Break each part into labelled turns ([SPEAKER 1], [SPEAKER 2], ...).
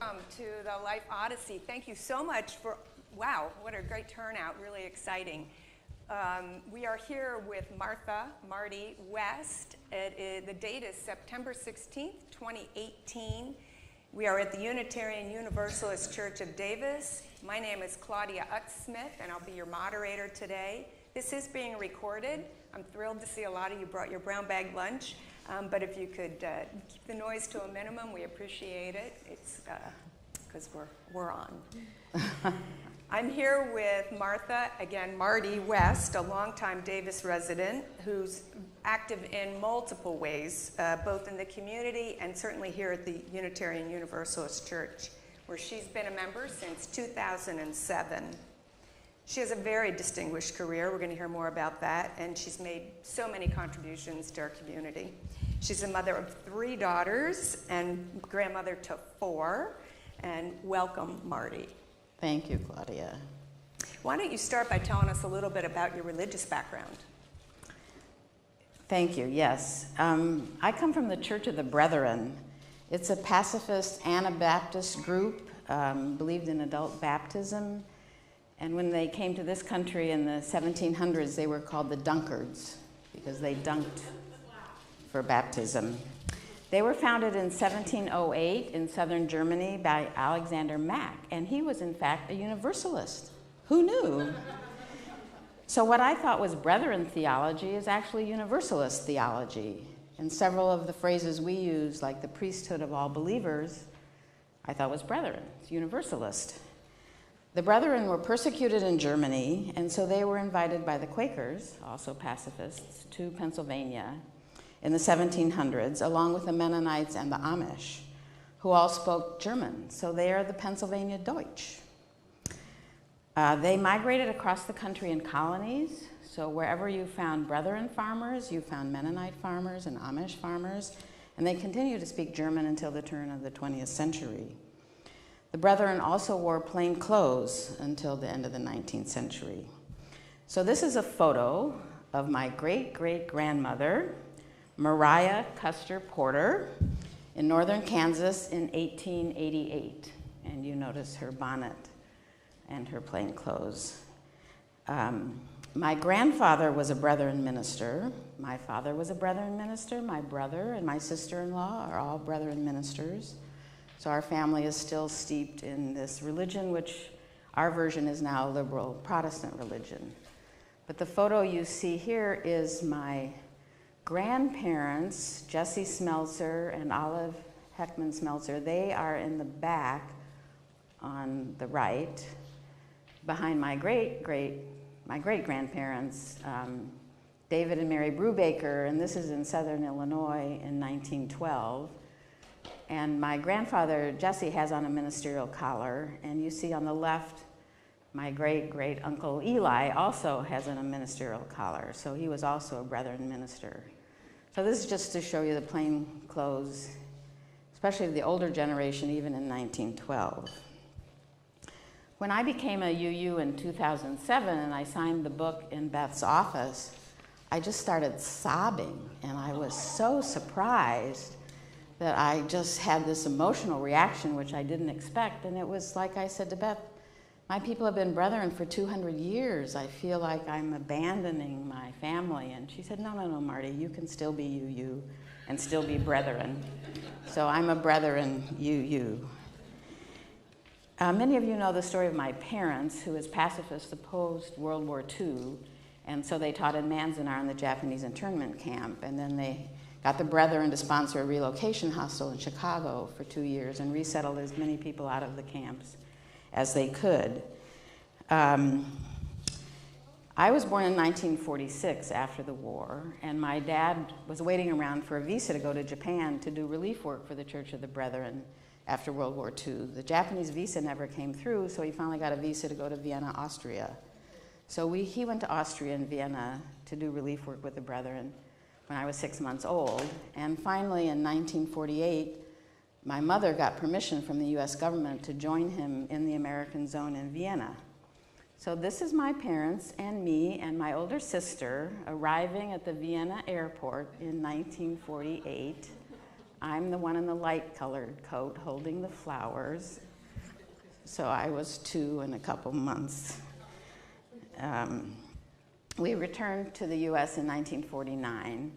[SPEAKER 1] Welcome to the Life Odyssey. Thank you so much for, wow, what a great turnout, really exciting. We are here with Marty West. The date is September 16th, 2018. We are at the Unitarian Universalist Church of Davis. My name is Claudia Utz-Smith, and I'll be your moderator today. This is being recorded. I'm thrilled to see a lot of you brought your brown bag lunch. But if you could keep the noise to a minimum, we appreciate it. It's because we're on. I'm here with Marty West, a longtime Davis resident who's active in multiple ways, both in the community and certainly here at the Unitarian Universalist Church, where she's been a member since 2007. She has a very distinguished career. We're going to hear more about that, and she's made so many contributions to our community. She's a mother of 3 daughters and grandmother to 4, and welcome, Marty.
[SPEAKER 2] Thank you, Claudia.
[SPEAKER 1] Why don't you start by telling us a little bit about your religious background?
[SPEAKER 2] Thank you, yes. I come from the Church of the Brethren. It's a pacifist Anabaptist group, believed in adult baptism. And when they came to this country in the 1700s, they were called the Dunkards because they dunked for baptism. They were founded in 1708 in southern Germany by Alexander Mack, and he was in fact a Universalist. Who knew? So what I thought was Brethren theology is actually Universalist theology. And several of the phrases we use, like the priesthood of all believers, I thought was Brethren, it's Universalist. The Brethren were persecuted in Germany, and so they were invited by the Quakers, also pacifists, to Pennsylvania in the 1700s, along with the Mennonites and the Amish, who all spoke German. So they are the Pennsylvania Deutsch. They migrated across the country in colonies. So wherever you found Brethren farmers, you found Mennonite farmers and Amish farmers, and they continue to speak German until the turn of the 20th century. The Brethren also wore plain clothes until the end of the 19th century. So this is a photo of my great-great-grandmother, Mariah Custer Porter, in northern Kansas in 1888. And you notice her bonnet and her plain clothes. My grandfather was a Brethren minister. My father was a Brethren minister. My brother and my sister-in-law are all Brethren ministers. So our family is still steeped in this religion, which our version is now a liberal Protestant religion. But the photo you see here is my grandparents, Jessie Smeltzer and Olive Heckman Smeltzer. They are in the back on the right, behind my great-grandparents, David and Mary Brubaker, and this is in Southern Illinois in 1912. And my grandfather, Jesse, has on a ministerial collar, and you see on the left, my great-great-uncle Eli also has on a ministerial collar, so he was also a Brethren minister. So this is just to show you the plain clothes, especially the older generation, even in 1912. When I became a UU in 2007 and I signed the book in Beth's office, I just started sobbing, and I was so surprised that I just had this emotional reaction, which I didn't expect. And it was like I said to Beth, my people have been Brethren for 200 years. I feel like I'm abandoning my family. And she said, no, Marty, you can still be UU and still be Brethren. So I'm a Brethren UU. Many of you know the story of my parents, who as pacifists opposed World War II. And so they taught in Manzanar in the Japanese internment camp. And then they got the Brethren to sponsor a relocation hostel in Chicago for 2 years and resettled as many people out of the camps as they could. I was born in 1946 after the war, and my dad was waiting around for a visa to go to Japan to do relief work for the Church of the Brethren after World War II. The Japanese visa never came through, so he finally got a visa to go to Vienna, Austria. So he went to Austria and Vienna to do relief work with the Brethren when I was 6 months old. And finally, in 1948, my mother got permission from the US government to join him in the American zone in Vienna. So this is my parents and me and my older sister arriving at the Vienna airport in 1948. I'm the one in the light-colored coat holding the flowers. So I was 2 in a couple months. We returned to the U.S. in 1949,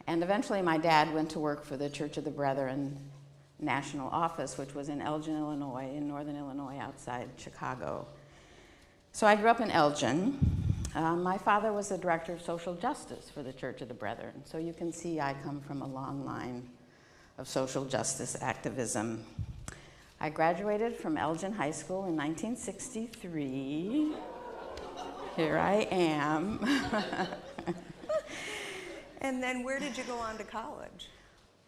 [SPEAKER 2] and eventually my dad went to work for the Church of the Brethren national office, which was in Elgin, Illinois, in northern Illinois outside Chicago. So I grew up in Elgin. My father was the director of social justice for the Church of the Brethren, so you can see I come from a long line of social justice activism. I graduated from Elgin High School in 1963. Here I am.
[SPEAKER 1] And then where did you go on to college?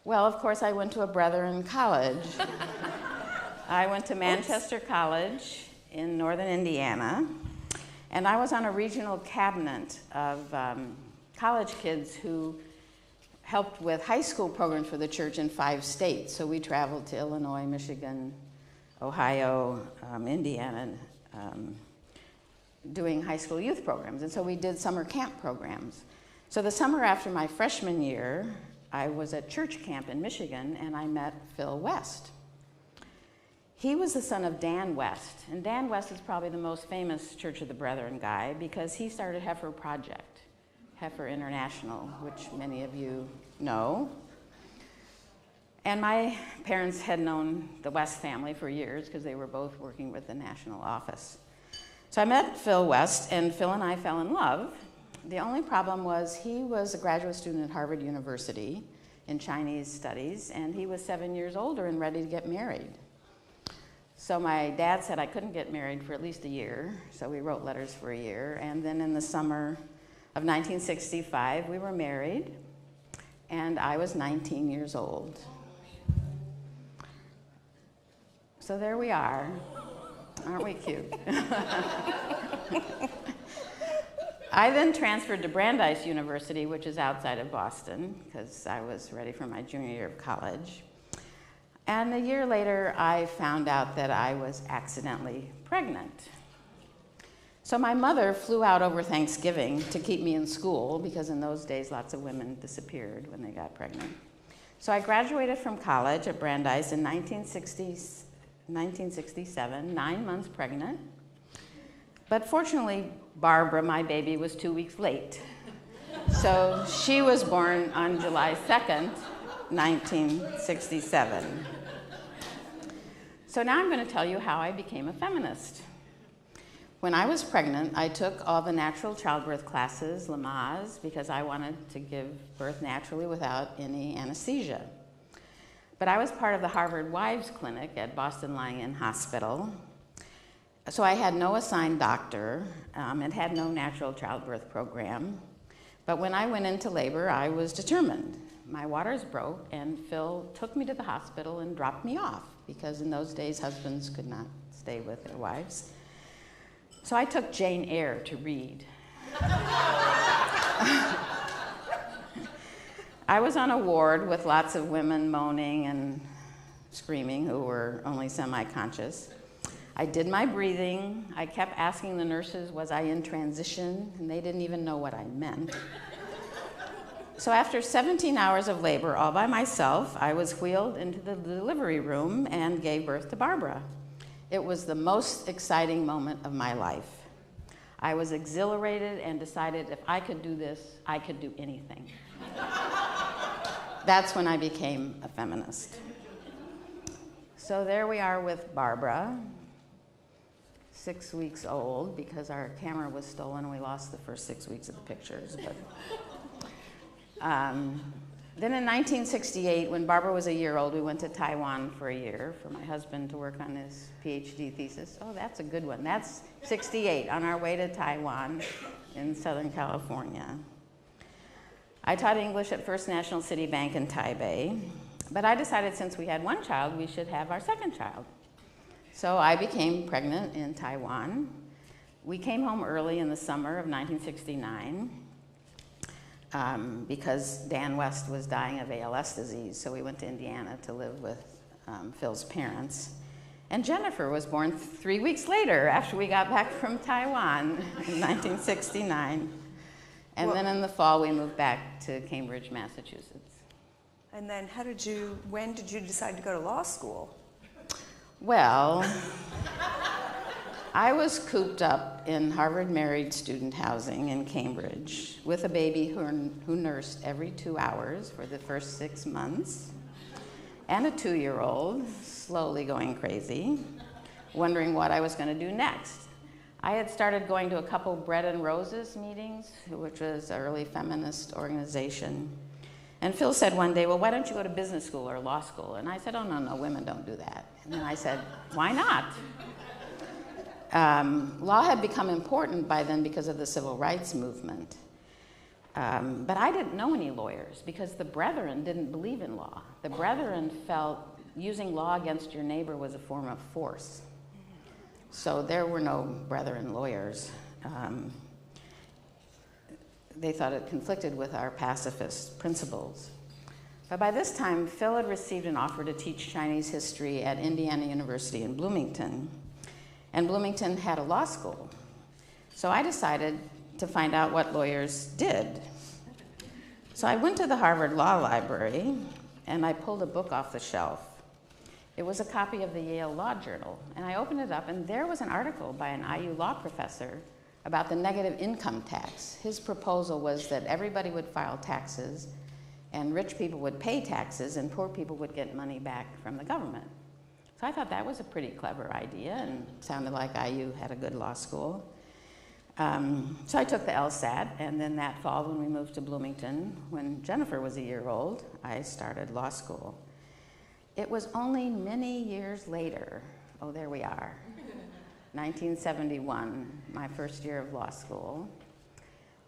[SPEAKER 2] Well, of course, I went to a Brethren college. I went to Manchester College in northern Indiana, and I was on a regional cabinet of college kids who helped with high school programs for the church in 5 states. So we traveled to Illinois, Michigan, Ohio, Indiana, doing high school youth programs. And so we did summer camp programs. So the summer after my freshman year, I was at church camp in Michigan, and I met Phil West. He was the son of Dan West, and Dan West is probably the most famous Church of the Brethren guy because he started Heifer Project, Heifer International, which many of you know. And my parents had known the West family for years because they were both working with the national office. So I met Phil West, and Phil and I fell in love. The only problem was he was a graduate student at Harvard University in Chinese studies, and he was 7 years older and ready to get married. So my dad said I couldn't get married for at least a year, so we wrote letters for a year, and then in the summer of 1965, we were married, and I was 19 years old. So there we are. Aren't we cute? I then transferred to Brandeis University, which is outside of Boston, because I was ready for my junior year of college. And a year later, I found out that I was accidentally pregnant. So my mother flew out over Thanksgiving to keep me in school, because in those days, lots of women disappeared when they got pregnant. So I graduated from college at Brandeis in 1967, 9 months pregnant. But fortunately, Barbara, my baby, was 2 weeks late. So she was born on July 2nd, 1967. So now I'm going to tell you how I became a feminist. When I was pregnant, I took all the natural childbirth classes, Lamaze, because I wanted to give birth naturally without any anesthesia. But I was part of the Harvard Wives Clinic at Boston Lying-in Hospital. So I had no assigned doctor and had no natural childbirth program. But when I went into labor, I was determined. My waters broke, and Phil took me to the hospital and dropped me off, because in those days, husbands could not stay with their wives. So I took Jane Eyre to read. I was on a ward with lots of women moaning and screaming who were only semi-conscious. I did my breathing. I kept asking the nurses, was I in transition? And they didn't even know what I meant. So after 17 hours of labor all by myself, I was wheeled into the delivery room and gave birth to Barbara. It was the most exciting moment of my life. I was exhilarated and decided if I could do this, I could do anything. That's when I became a feminist. So there we are with Barbara, 6 weeks old, because our camera was stolen and we lost the first 6 weeks of the pictures. But then in 1968, when Barbara was a year old, we went to Taiwan for a year for my husband to work on his PhD thesis. Oh, that's a good one. That's 68, on our way to Taiwan in Southern California. I taught English at First National City Bank in Taipei, but I decided since we had one child, we should have our second child. So I became pregnant in Taiwan. We came home early in the summer of 1969 because Dan West was dying of ALS disease, so we went to Indiana to live with Phil's parents. And Jennifer was born 3 weeks later after we got back from Taiwan in 1969. And then in the fall, we moved back to Cambridge, Massachusetts.
[SPEAKER 1] And then when did you decide to go to law school?
[SPEAKER 2] Well, I was cooped up in Harvard married student housing in Cambridge with a baby who nursed every 2 hours for the first 6 months, and a 2-year-old slowly going crazy, wondering what I was going to do next. I had started going to a couple Bread and Roses meetings, which was an early feminist organization. And Phil said one day, well, why don't you go to business school or law school? And I said, oh, no, women don't do that. And then I said, why not? Law had become important by then because of the civil rights movement. But I didn't know any lawyers because the Brethren didn't believe in law. The Brethren felt using law against your neighbor was a form of force. So there were no Brethren lawyers. They thought it conflicted with our pacifist principles. But by this time, Phil had received an offer to teach Chinese history at Indiana University in Bloomington. And Bloomington had a law school. So I decided to find out what lawyers did. So I went to the Harvard Law Library, and I pulled a book off the shelf. It was a copy of the Yale Law Journal, and I opened it up, and there was an article by an IU law professor about the negative income tax. His proposal was that everybody would file taxes, and rich people would pay taxes, and poor people would get money back from the government. So I thought that was a pretty clever idea, and sounded like IU had a good law school. So I took the LSAT, and then that fall when we moved to Bloomington, when Jennifer was a year old, I started law school. It was only many years later, oh, there we are, 1971, my first year of law school.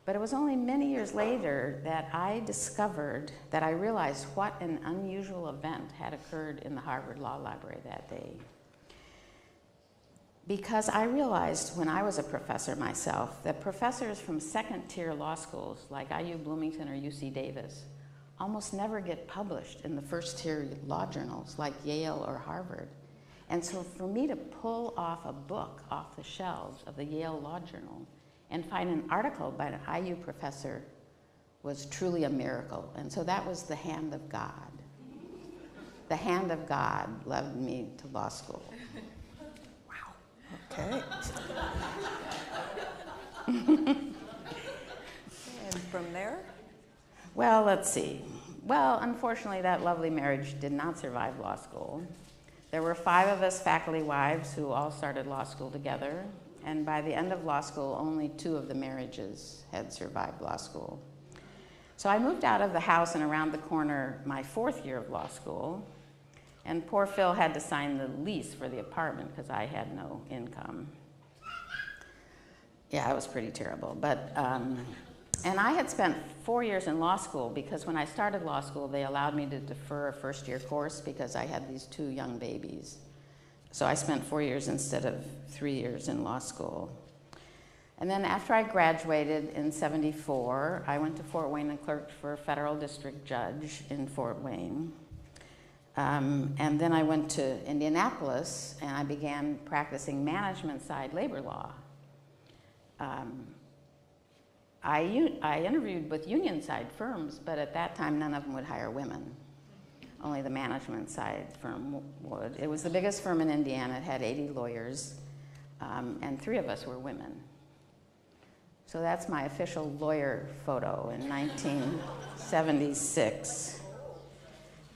[SPEAKER 2] But it was only many years later that I realized what an unusual event had occurred in the Harvard Law Library that day. Because I realized when I was a professor myself that professors from second-tier law schools like IU Bloomington or UC Davis almost never get published in the first-tier law journals like Yale or Harvard. And so for me to pull off a book off the shelves of the Yale Law Journal and find an article by an IU professor was truly a miracle. And so that was the hand of God. The hand of God led me to law school.
[SPEAKER 1] Wow. Okay. And from there?
[SPEAKER 2] Well, let's see. Well, unfortunately, that lovely marriage did not survive law school. There were 5 of us faculty wives who all started law school together, and by the end of law school, only 2 of the marriages had survived law school. So I moved out of the house and around the corner my 4th year of law school, and poor Phil had to sign the lease for the apartment because I had no income. Yeah, it was pretty terrible, but and I had spent 4 years in law school because when I started law school, they allowed me to defer a first-year course because I had these 2 young babies. So I spent 4 years instead of 3 years in law school. And then after I graduated in '74, I went to Fort Wayne and clerked for a federal district judge in Fort Wayne. And then I went to Indianapolis, and I began practicing management-side labor law. I interviewed with union-side firms, but at that time, none of them would hire women. Only the management-side firm would. It was the biggest firm in Indiana. It had 80 lawyers, and 3 of us were women. So that's my official lawyer photo in 1976.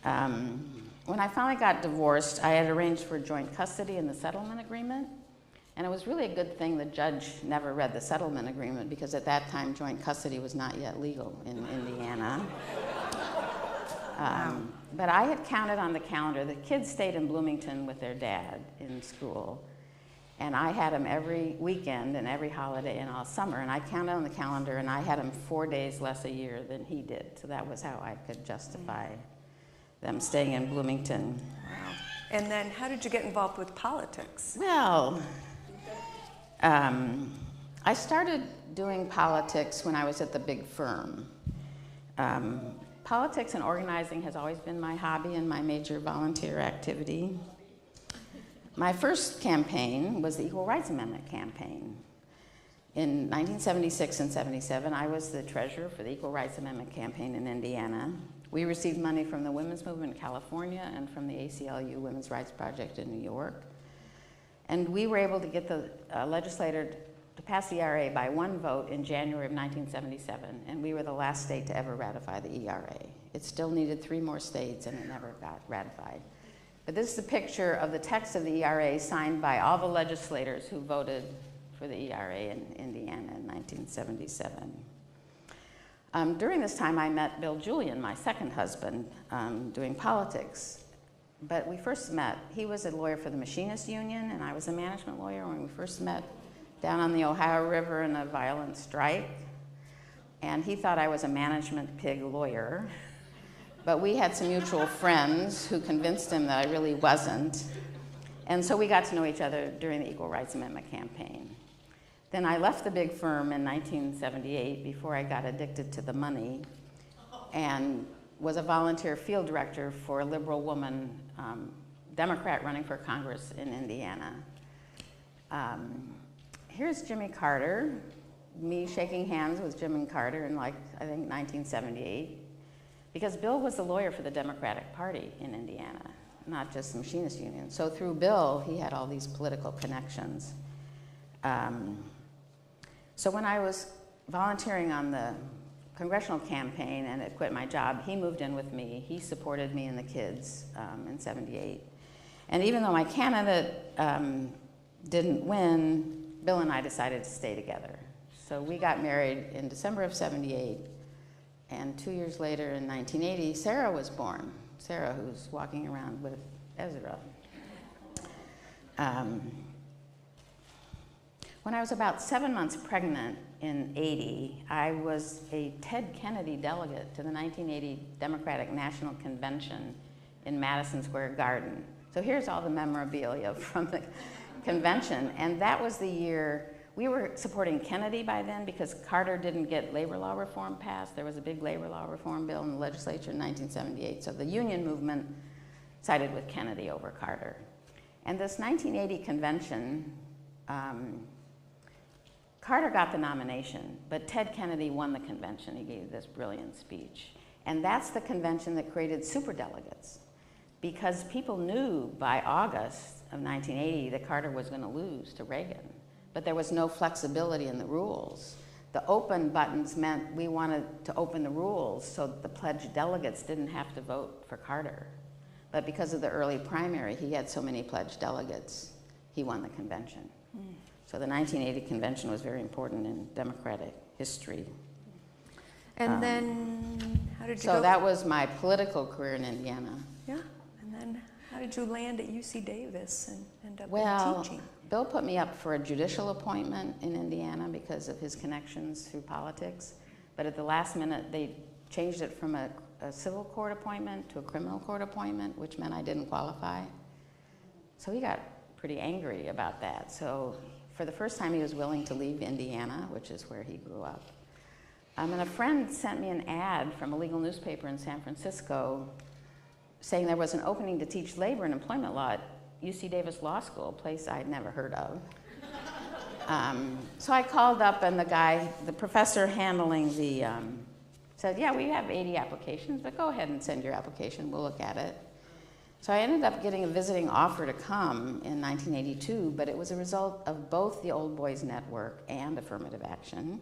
[SPEAKER 2] When I finally got divorced, I had arranged for joint custody in the settlement agreement. And it was really a good thing the judge never read the settlement agreement because at that time, joint custody was not yet legal in Indiana. But I had counted on the calendar. The kids stayed in Bloomington with their dad in school. And I had them every weekend and every holiday and all summer. And I counted on the calendar, and I had them 4 days less a year than he did. So that was how I could justify them staying in Bloomington.
[SPEAKER 1] Wow. And then how did you get involved with politics?
[SPEAKER 2] Well, I started doing politics when I was at the big firm. Politics and organizing has always been my hobby and my major volunteer activity. My first campaign was the Equal Rights Amendment campaign. In 1976 and 77, I was the treasurer for the Equal Rights Amendment campaign in Indiana. We received money from the Women's Movement in California and from the ACLU Women's Rights Project in New York. And we were able to get the legislator to pass the ERA by one vote in January of 1977, and we were the last state to ever ratify the ERA. It still needed 3 more states, and it never got ratified. But this is a picture of the text of the ERA signed by all the legislators who voted for the ERA in Indiana in 1977. During this time, I met Bill Julian, my second husband, doing politics. But we first met, he was a lawyer for the Machinists Union, and I was a management lawyer when we first met down on the Ohio River in a violent strike. And he thought I was a management pig lawyer. But we had some mutual friends who convinced him that I really wasn't. And so we got to know each other during the Equal Rights Amendment campaign. Then I left the big firm in 1978 before I got addicted to the money and was a volunteer field director for a liberal woman, Democrat running for Congress in Indiana. Here's Jimmy Carter, me shaking hands with Jimmy Carter in I think 1978, because Bill was the lawyer for the Democratic Party in Indiana, not just the Machinist Union. So through Bill, he had all these political connections. So when I was volunteering on the congressional campaign and had quit my job, he moved in with me. He supported me and the kids in '78. And even though my candidate didn't win, Bill and I decided to stay together. So we got married in December of '78, and 2 years later in 1980, Sarah was born. Sarah, who's walking around with Ezra. When I was about 7 months pregnant in '80, I was a Ted Kennedy delegate to the 1980 Democratic National Convention in Madison Square Garden. So here's all the memorabilia from the convention, and that was the year we were supporting Kennedy by then because Carter didn't get labor law reform passed. There was a big labor law reform bill in the legislature in 1978, so the union movement sided with Kennedy over Carter. And this 1980 convention, Carter got the nomination, but Ted Kennedy won the convention. He gave this brilliant speech. And that's the convention that created superdelegates, because people knew by August of 1980 that Carter was going to lose to Reagan, but there was no flexibility in the rules. The open buttons meant we wanted to open the rules so that the pledged delegates didn't have to vote for Carter. But because of the early primary, he had so many pledged delegates, he won the convention. So the 1980 convention was very important in Democratic history.
[SPEAKER 1] And then, how did you go?
[SPEAKER 2] So that was my political career in Indiana.
[SPEAKER 1] Yeah, and then how did you land at UC Davis and end up
[SPEAKER 2] Well,
[SPEAKER 1] teaching?
[SPEAKER 2] Bill put me up for a judicial appointment in Indiana because of his connections through politics. But at the last minute, they changed it from a civil court appointment to a criminal court appointment, which meant I didn't qualify. So he got pretty angry about that. So for the first time, he was willing to leave Indiana, which is where he grew up. And a friend sent me an ad from a legal newspaper in San Francisco saying there was an opening to teach labor and employment law at UC Davis Law School, a place I'd never heard of. So I called up, and the professor handling the, said, yeah, we have 80 applications, but go ahead and send your application, we'll look at it. So I ended up getting a visiting offer to come in 1982, but it was a result of both the Old Boys Network and affirmative action,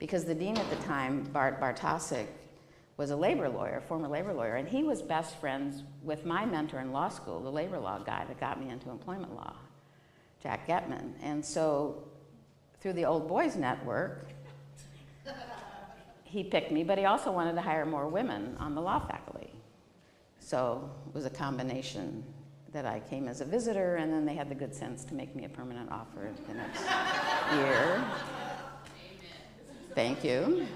[SPEAKER 2] because the dean at the time, Bart Bartosik, was a labor lawyer, former labor lawyer, and he was best friends with my mentor in law school, the labor law guy that got me into employment law, Jack Getman. And so through the Old Boys Network, he picked me, but he also wanted to hire more women on the law faculty. So it was a combination that I came as a visitor, and then they had the good sense to make me a permanent offer the next year. Thank you.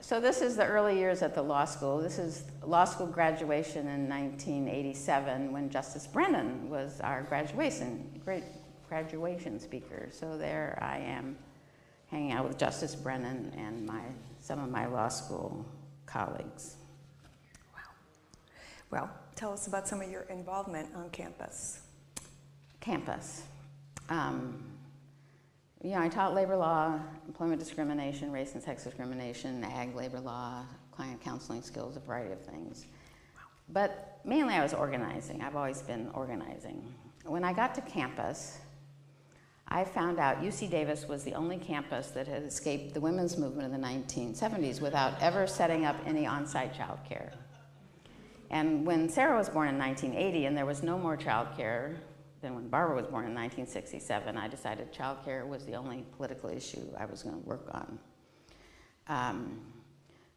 [SPEAKER 2] So this is the early years at the law school. This is law school graduation in 1987 when Justice Brennan was our great graduation speaker. So there I am hanging out with Justice Brennan and some of my law school colleagues.
[SPEAKER 1] Wow. Well, tell us about some of your involvement on campus. I taught labor law, employment discrimination, race and sex discrimination, ag labor law,
[SPEAKER 2] client counseling skills, a variety of things. But mainly I was organizing. I've always been organizing. When I got to campus, I found out UC Davis was the only campus that had escaped the women's movement in the 1970s without ever setting up any on-site childcare. And when Sarah was born in 1980 and there was no more childcare than when Barbara was born in 1967, I decided childcare was the only political issue I was going to work on.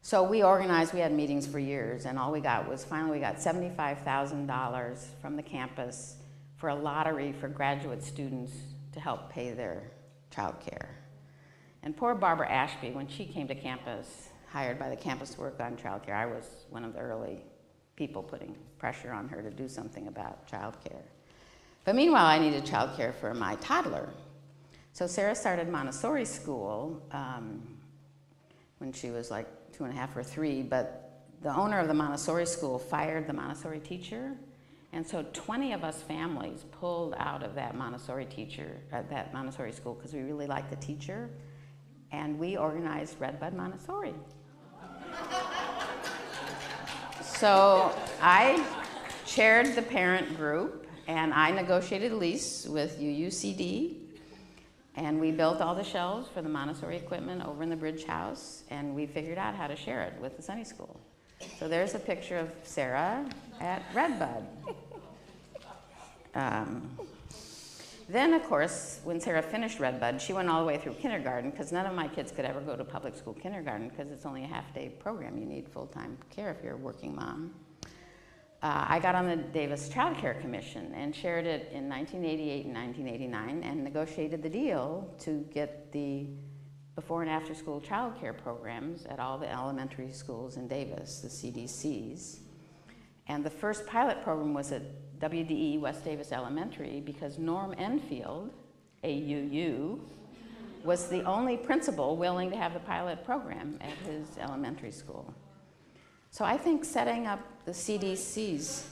[SPEAKER 2] So we organized, we had meetings for years, and all we got was, finally we got $75,000 from the campus for a lottery for graduate students to help pay their childcare. And poor Barbara Ashby, when she came to campus, hired by the campus to work on childcare, I was one of the early people putting pressure on her to do something about childcare. But meanwhile, I needed childcare for my toddler. So Sarah started Montessori school when she was like 2.5 or 3, but the owner of the Montessori school fired the Montessori teacher, and so 20 of us families pulled out of that Montessori school because we really liked the teacher, and we organized Redbud Montessori. So I chaired the parent group, and I negotiated a lease with UUCD, and we built all the shelves for the Montessori equipment over in the Bridge House, and we figured out how to share it with the Sunday School. So there's a picture of Sarah at Redbud. Then, of course, when Sarah finished Redbud, she went all the way through kindergarten, because none of my kids could ever go to public school kindergarten, because it's only a half-day program. You need full-time care if you're a working mom. I got on the Davis Child Care Commission and chaired it in 1988 and 1989 and negotiated the deal to get the before and after school child care programs at all the elementary schools in Davis, the CDCs. And the first pilot program was at WDE, West Davis Elementary, because Norm Enfield, AUU, was the only principal willing to have the pilot program at his elementary school. So I think setting up the CDCs,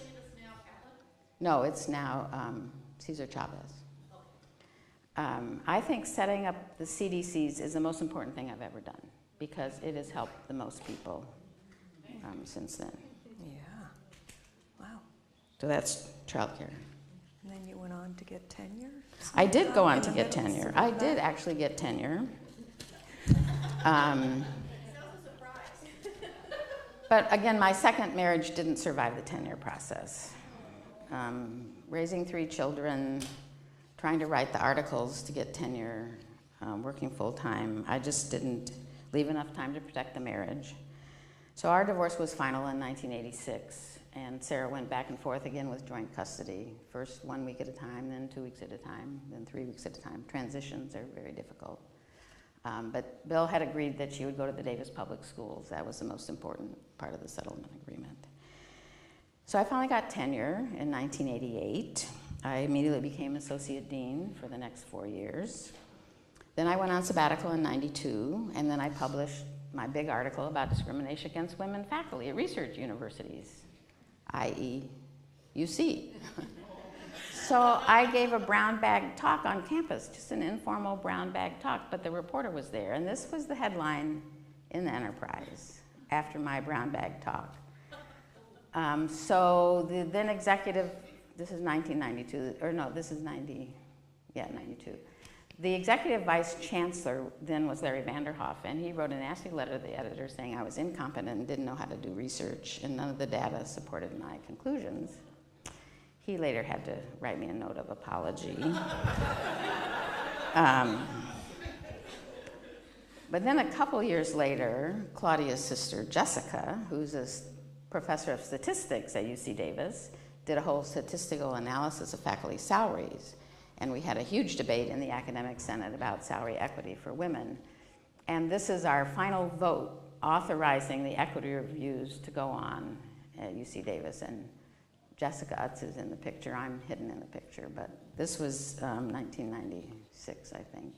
[SPEAKER 2] no, it's now Cesar Chavez. I think setting up the CDCs is the most important thing I've ever done, because it has helped the most people since then.
[SPEAKER 1] Yeah. Wow.
[SPEAKER 2] So that's childcare.
[SPEAKER 1] And then you went on to get tenure?
[SPEAKER 2] I did go on to get tenure. I did actually get tenure. But again, my second marriage didn't survive the tenure process. Raising 3 children, trying to write the articles to get tenure, working full-time, I just didn't leave enough time to protect the marriage. So our divorce was final in 1986, and Sarah went back and forth again with joint custody. First 1 week at a time, then 2 weeks at a time, then 3 weeks at a time. Transitions are very difficult. But Bill had agreed that she would go to the Davis Public Schools. That was the most important part of the settlement agreement. So I finally got tenure in 1988. I immediately became associate dean for the next 4 years. Then I went on sabbatical in 92, and then I published my big article about discrimination against women faculty at research universities, i.e. UC. So I gave a brown bag talk on campus, just an informal brown bag talk, but the reporter was there, and this was the headline in the Enterprise after my brown bag talk. So the then executive, this is 1992, or no, this is 92. The executive vice chancellor then was Larry Vanderhoff, and he wrote a nasty letter to the editor saying I was incompetent and didn't know how to do research, and none of the data supported my conclusions. He later had to write me a note of apology. But then a couple years later, Claudia's sister, Jessica, who's a professor of statistics at UC Davis, did a whole statistical analysis of faculty salaries. And we had a huge debate in the academic senate about salary equity for women. And this is our final vote authorizing the equity reviews to go on at UC Davis. And Jessica Utz is in the picture. I'm hidden in the picture, but this was 1996, I think.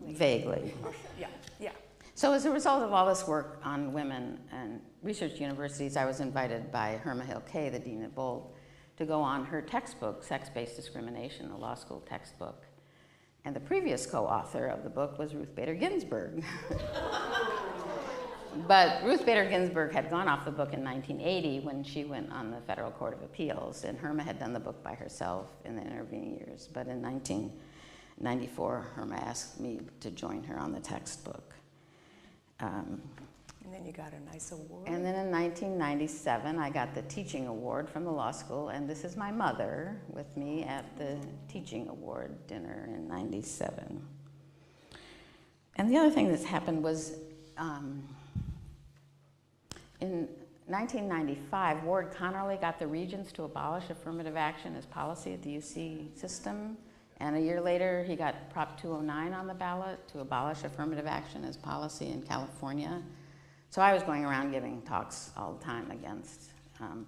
[SPEAKER 2] Vaguely.
[SPEAKER 1] Yeah, yeah.
[SPEAKER 2] So as a result of all this work on women and research universities, I was invited by Herma Hill Kay, the dean at Bold, to go on her textbook, Sex-Based Discrimination, the law school textbook. And the previous co-author of the book was Ruth Bader Ginsburg. But Ruth Bader Ginsburg had gone off the book in 1980 when she went on the Federal Court of Appeals, and Herma had done the book by herself in the intervening years. But in 1994, Herma asked me to join her on the textbook.
[SPEAKER 1] And then you got a nice award.
[SPEAKER 2] And then in 1997, I got the teaching award from the law school, and this is my mother with me at the teaching award dinner in 97. And the other thing that's happened was in 1995, Ward Connerly got the regents to abolish affirmative action as policy at the UC system. And a year later, he got Prop 209 on the ballot to abolish affirmative action as policy in California. So I was going around giving talks all the time against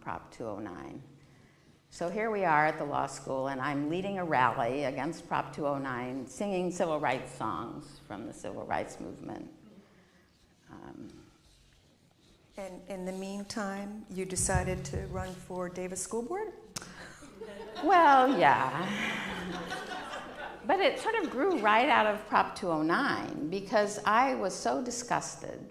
[SPEAKER 2] Prop 209. So here we are at the law school, and I'm leading a rally against Prop 209, singing civil rights songs from the civil rights movement.
[SPEAKER 1] And in the meantime, you decided to run for Davis School Board?
[SPEAKER 2] Well, yeah. But it sort of grew right out of Prop 209 because I was so disgusted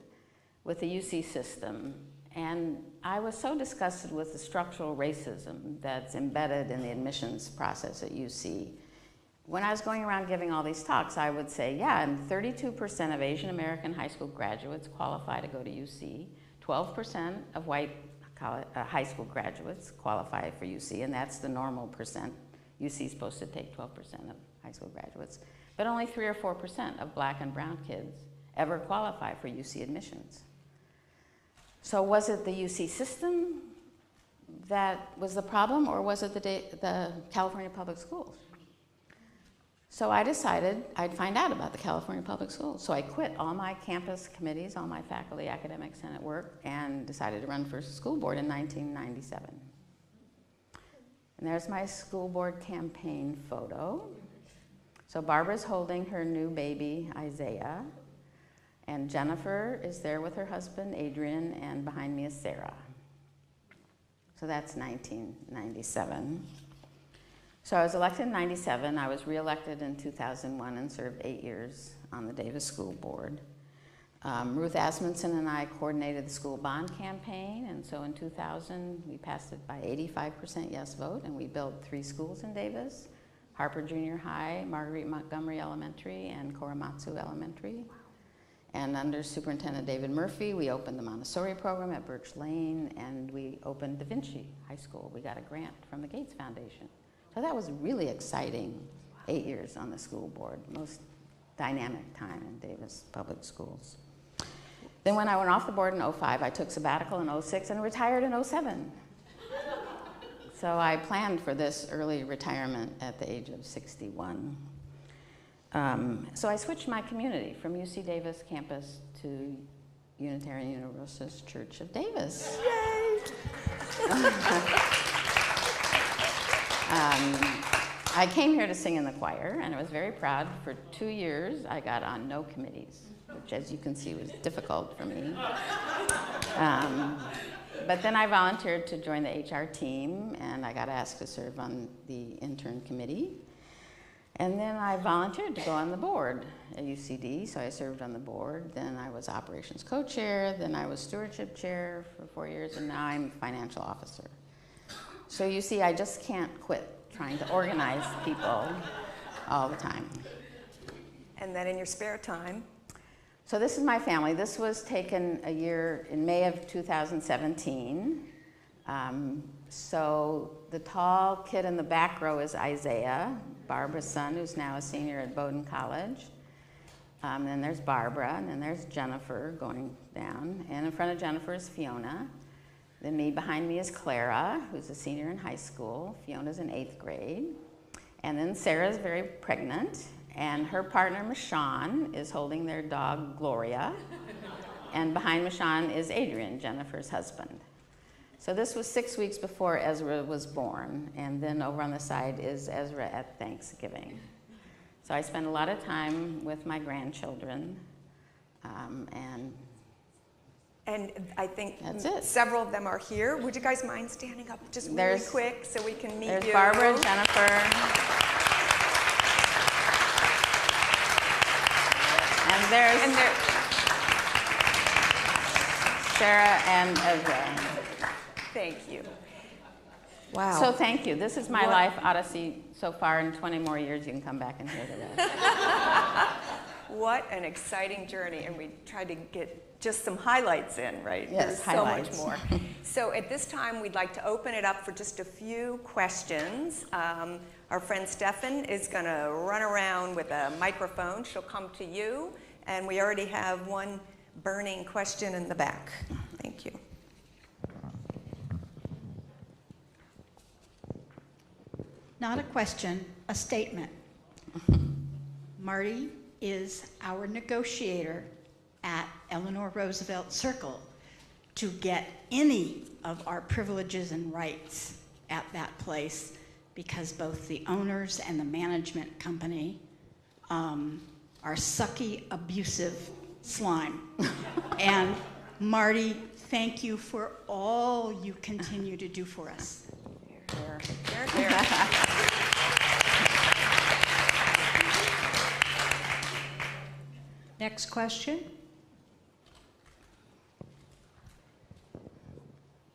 [SPEAKER 2] with the UC system, and I was so disgusted with the structural racism that's embedded in the admissions process at UC. When I was going around giving all these talks, I would say, yeah, and 32% of Asian American high school graduates qualify to go to UC. 12% of white high school graduates qualify for UC, and that's the normal percent. UC is supposed to take 12% of high school graduates, but only 3 or 4% of black and brown kids ever qualify for UC admissions. So was it the UC system that was the problem, or was it the California public schools? So I decided I'd find out about the California public schools. So I quit all my campus committees, all my faculty, academic senate work, and decided to run for school board in 1997. And there's my school board campaign photo. So Barbara's holding her new baby, Isaiah, and Jennifer is there with her husband, Adrian, and behind me is Sarah. So that's 1997. So I was elected in 97. I was reelected in 2001 and served 8 years on the Davis School Board. Ruth Asmundson and I coordinated the school bond campaign, and so in 2000 we passed it by 85% yes vote, and we built 3 schools in Davis: Harper Junior High, Marguerite Montgomery Elementary, and Korematsu Elementary. And under Superintendent David Murphy, we opened the Montessori program at Birch Lane, and we opened Da Vinci High School. We got a grant from the Gates Foundation. So that was really exciting, 8 years on the school board, most dynamic time in Davis Public Schools. Then when I went off the board in 2005, I took sabbatical in 2006 and retired in 2007. So I planned for this early retirement at the age of 61. So I switched my community from UC Davis campus to Unitarian Universalist Church of Davis.
[SPEAKER 1] Yay!
[SPEAKER 2] I came here to sing in the choir, and I was very proud. For 2 years, I got on no committees, which, as you can see, was difficult for me. But then I volunteered to join the HR team, and I got asked to serve on the intern committee. And then I volunteered to go on the board at UCD, so I served on the board. Then I was operations co-chair, then I was stewardship chair for 4 years, and now I'm financial officer. So you see, I just can't quit trying to organize people all the time.
[SPEAKER 1] And then in your spare time?
[SPEAKER 2] So this is my family. This was taken a year in May of 2017. So the tall kid in the back row is Isaiah, Barbara's son, who's now a senior at Bowdoin College. Then there's Barbara, and then there's Jennifer going down. And in front of Jennifer is Fiona. Then me, behind me is Clara, who's a senior in high school. Fiona's in 8th grade. And then Sarah's very pregnant, and her partner, Michonne, is holding their dog, Gloria. And behind Michonne is Adrian, Jennifer's husband. So this was 6 weeks before Ezra was born, and then over on the side is Ezra at Thanksgiving. So I spend a lot of time with my grandchildren,
[SPEAKER 1] And I think
[SPEAKER 2] That's it.
[SPEAKER 1] several of them are here. Would you guys mind standing up just really quick so we can meet you?
[SPEAKER 2] There's Barbara and Jennifer. And there's Sarah and Ezra.
[SPEAKER 1] Thank you.
[SPEAKER 3] Wow.
[SPEAKER 2] So thank you. This is my life odyssey so far. In 20 more years, you can come back and hear the rest.
[SPEAKER 1] What an exciting journey, and we tried to get just some highlights in, right?
[SPEAKER 2] Yes,
[SPEAKER 1] There's
[SPEAKER 2] highlights.
[SPEAKER 1] so much more. So at this time, we'd like to open it up for just a few questions. Our friend Stefan is going to run around with a microphone. She'll come to you, and we already have one burning question in the back. Thank you.
[SPEAKER 4] Not a question, a statement. Marty is our negotiator at Eleanor Roosevelt Circle to get any of our privileges and rights at that place, because both the owners and the management company are sucky, abusive slime. And Marty, thank you for all you continue to do for us.
[SPEAKER 1] Here.
[SPEAKER 3] Next question.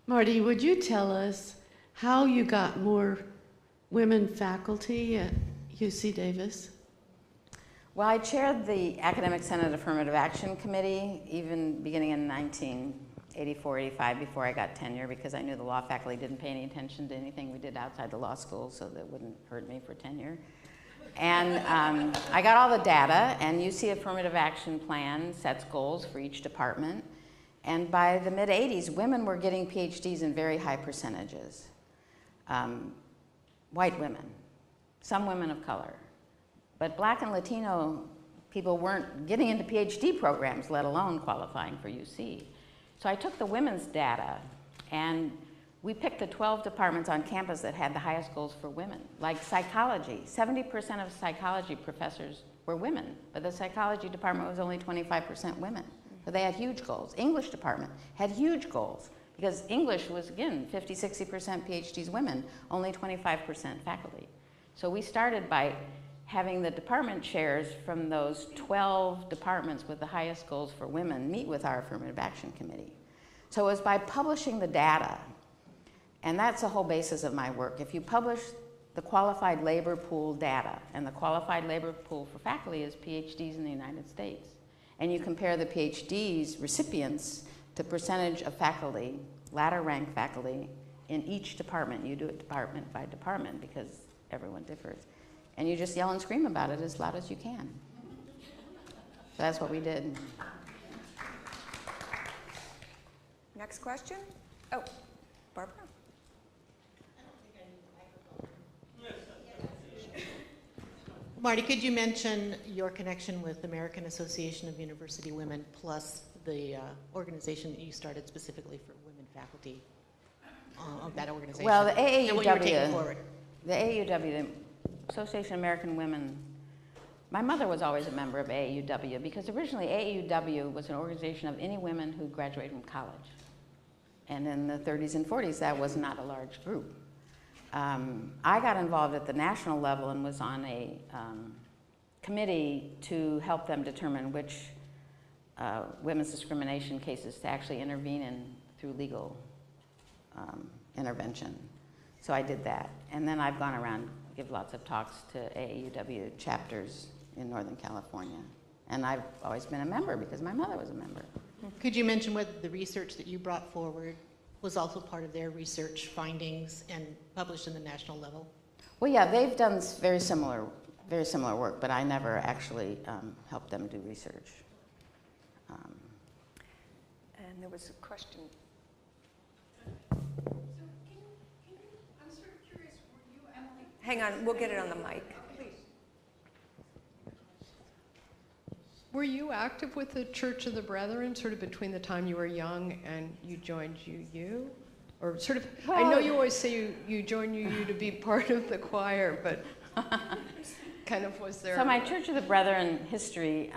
[SPEAKER 5] Marty, would you tell us how you got more women faculty at UC Davis?
[SPEAKER 2] Well, I chaired the Academic Senate Affirmative Action Committee, even beginning in 1984, 85, before I got tenure, because I knew the law faculty didn't pay any attention to anything we did outside the law school, so that wouldn't hurt me for tenure. And I got all the data, and UC Affirmative Action Plan sets goals for each department. And by the mid-'80s, women were getting PhDs in very high percentages. White women, some women of color. But Black and Latino people weren't getting into PhD programs, let alone qualifying for UC. So I took the women's data, and we picked the 12 departments on campus that had the highest goals for women. Like psychology, 70% of psychology professors were women, but the psychology department was only 25% women. So they had huge goals. English department had huge goals, because English was, again, 50, 60% PhDs women, only 25% faculty. So we started by having the department chairs from those 12 departments with the highest goals for women meet with our Affirmative Action Committee. So it was by publishing the data, and that's the whole basis of my work. If you publish the qualified labor pool data, and the qualified labor pool for faculty is PhDs in the United States, and you compare the PhDs recipients to percentage of faculty, ladder rank faculty, in each department. You do it department by department because everyone differs. And you just yell and scream about it as loud as you can. So that's what we did.
[SPEAKER 1] Next question? Oh, Barbara?
[SPEAKER 6] Marty, could you mention your connection with the American Association of University Women, plus the organization that you started specifically for women faculty of that organization?
[SPEAKER 2] Well, the
[SPEAKER 6] and what you were taking
[SPEAKER 2] AAUW,
[SPEAKER 6] forward.
[SPEAKER 2] the AAUW, the Association of American Women, my mother was always a member of AAUW, because originally AAUW was an organization of any women who graduated from college. And in the 30s and 40s, that was not a large group. I got involved at the national level and was on a committee to help them determine which women's discrimination cases to actually intervene in through legal intervention. So I did that. And then I've gone around, give lots of talks to AAUW chapters in Northern California. And I've always been a member because my mother was a member.
[SPEAKER 6] Could you mention whether the research that you brought forward was also part of their research findings and published in the national level?
[SPEAKER 2] Well, yeah, they've done very similar work, but I never actually helped them do research.
[SPEAKER 1] And there was a question.
[SPEAKER 7] I'm sort of curious, were you, Emily?
[SPEAKER 1] Hang on, we'll get it on the mic.
[SPEAKER 7] Please. Were you active with the Church of the Brethren, sort of between the time you were young and you joined UU? Or sort of, I know you always say you joined UU to be part of the choir, but kind of was there...
[SPEAKER 2] So my Church of the Brethren history,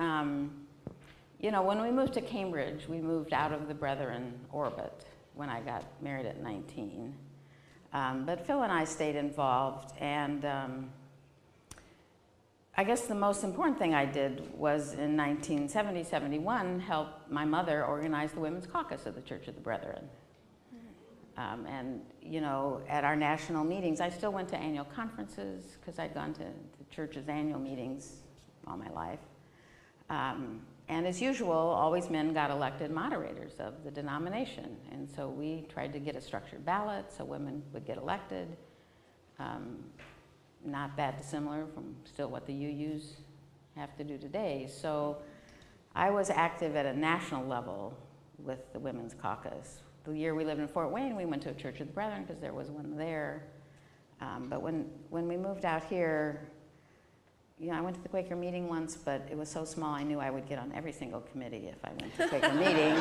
[SPEAKER 2] you know, when we moved to Cambridge, we moved out of the Brethren orbit when I got married at 19. But Phil and I stayed involved, and I guess the most important thing I did was in 1970-71 help my mother organize the Women's Caucus of the Church of the Brethren. And you know, at our national meetings, I still went to annual conferences because I'd gone to the church's annual meetings all my life. And as usual, always men got elected moderators of the denomination. And so we tried to get a structured ballot so women would get elected. Not that dissimilar from still what the UUs have to do today. So I was active at a national level with the Women's Caucus. The year we lived in Fort Wayne, we went to a Church of the Brethren because there was one there. But when we moved out here, you know, I went to the Quaker meeting once, but it was so small I knew I would get on every single committee if I went to Quaker meeting.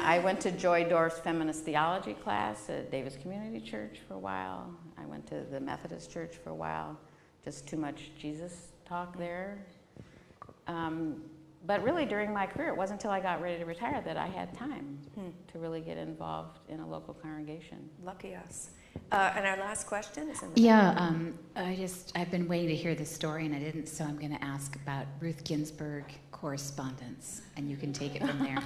[SPEAKER 2] I went to Joy Dorf's feminist theology class at Davis Community Church for a while. I went to the Methodist Church for a while. Just too much Jesus talk there. But really during my career, it wasn't until I got ready to retire that I had time to really get involved in a local congregation.
[SPEAKER 1] Lucky us. And our last question is in the
[SPEAKER 8] Yeah, I've been waiting to hear this story and I didn't, so I'm going to ask about Ruth Ginsburg correspondence, and you can take it from there.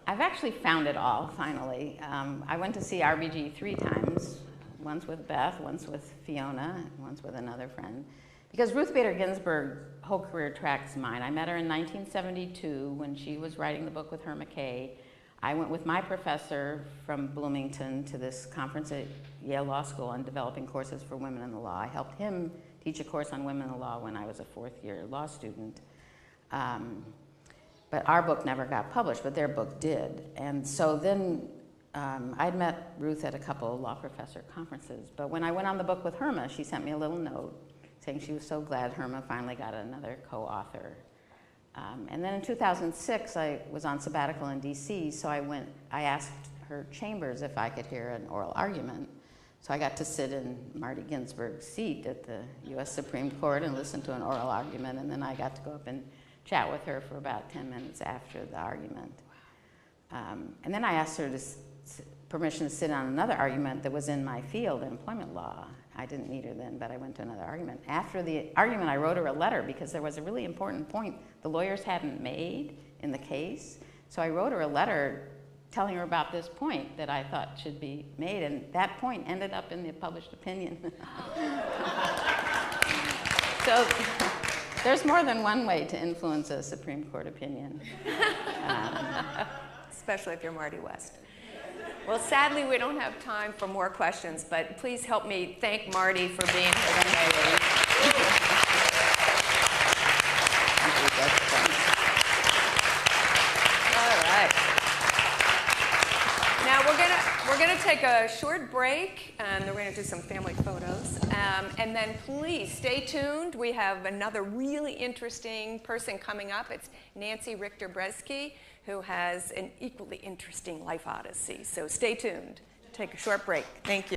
[SPEAKER 2] I've actually found it all, finally. I went to see RBG 3 times, once with Beth, once with Fiona, and once with another friend. Because Ruth Bader Ginsburg's whole career tracks mine. I met her in 1972 when she was writing the book with Herma Kay. I went with my professor from Bloomington to this conference at Yale Law School on developing courses for women in the law. I helped him teach a course on women in the law when I was a 4th-year law student. But our book never got published, but their book did. And so then I'd met Ruth at a couple of law professor conferences. But when I went on the book with Herma, she sent me a little note saying she was so glad Herma finally got another co-author. And then in 2006, I was on sabbatical in DC, so I asked her chambers if I could hear an oral argument. So I got to sit in Marty Ginsburg's seat at the US Supreme Court and listen to an oral argument, and then I got to go up and chat with her for about 10 minutes after the argument. And then I asked her permission to sit on another argument that was in my field, employment law. I didn't meet her then, but I went to another argument. After the argument, I wrote her a letter because there was a really important point the lawyers hadn't made in the case. So I wrote her a letter telling her about this point that I thought should be made, and that point ended up in the published opinion. So there's more than one way to influence a Supreme Court opinion.
[SPEAKER 1] especially if you're Marty West. Well, sadly, we don't have time for more questions, but please help me thank Marty for being here today. All right. Now we're gonna take a short break, and we're gonna do some family photos, and then please stay tuned. We have another really interesting person coming up. It's Nancy Richter-Bresky, who has an equally interesting life odyssey. So stay tuned. Take a short break. Thank you.